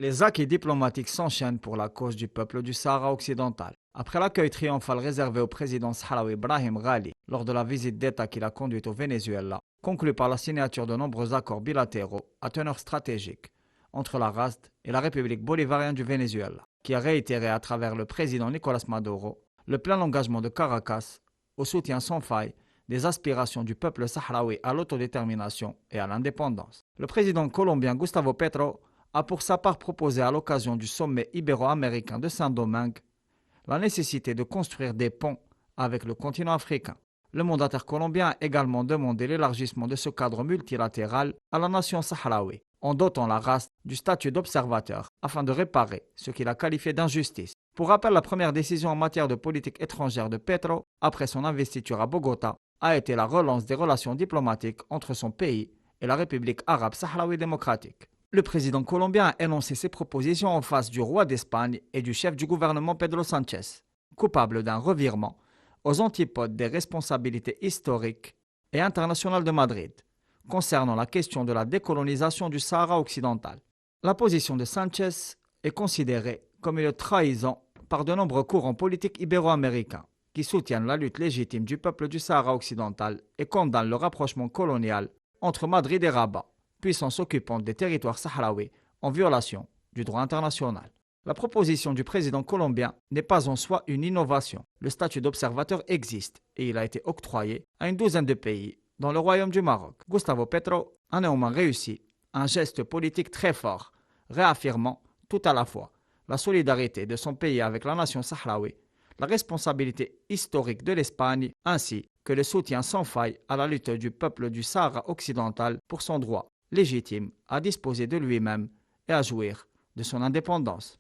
Les acquis diplomatiques s'enchaînent pour la cause du peuple du Sahara occidental. Après l'accueil triomphal réservé au président sahraoui Brahim Ghali lors de la visite d'État qu'il a conduite au Venezuela, conclue par la signature de nombreux accords bilatéraux à teneur stratégique entre la RASD et la République bolivarienne du Venezuela, qui a réitéré à travers le président Nicolás Maduro le plein engagement de Caracas au soutien sans faille des aspirations du peuple sahraoui à l'autodétermination et à l'indépendance. Le président colombien Gustavo Petro a pour sa part proposé à l'occasion du sommet ibéro-américain de Saint-Domingue la nécessité de construire des ponts avec le continent africain. Le mandataire colombien a également demandé l'élargissement de ce cadre multilatéral à la nation sahraoui, en dotant la RASD du statut d'observateur afin de réparer ce qu'il a qualifié d'injustice. Pour rappel, la première décision en matière de politique étrangère de Petro, après son investiture à Bogota, a été la relance des relations diplomatiques entre son pays et la République arabe sahraoui démocratique. Le président colombien a énoncé ses propositions en face du roi d'Espagne et du chef du gouvernement Pedro Sánchez, coupable d'un revirement aux antipodes des responsabilités historiques et internationales de Madrid, concernant la question de la décolonisation du Sahara occidental. La position de Sánchez est considérée comme une trahison par de nombreux courants politiques ibéro-américains qui soutiennent la lutte légitime du peuple du Sahara occidental et condamnent le rapprochement colonial entre Madrid et Rabat, puissance occupante des territoires sahraouis en violation du droit international. La proposition du président colombien n'est pas en soi une innovation. Le statut d'observateur existe et il a été octroyé à une douzaine de pays dans le royaume du Maroc. Gustavo Petro a néanmoins réussi un geste politique très fort, réaffirmant tout à la fois la solidarité de son pays avec la nation sahraoui, la responsabilité historique de l'Espagne, ainsi que le soutien sans faille à la lutte du peuple du Sahara occidental pour son droit légitime à disposer de lui-même et à jouir de son indépendance.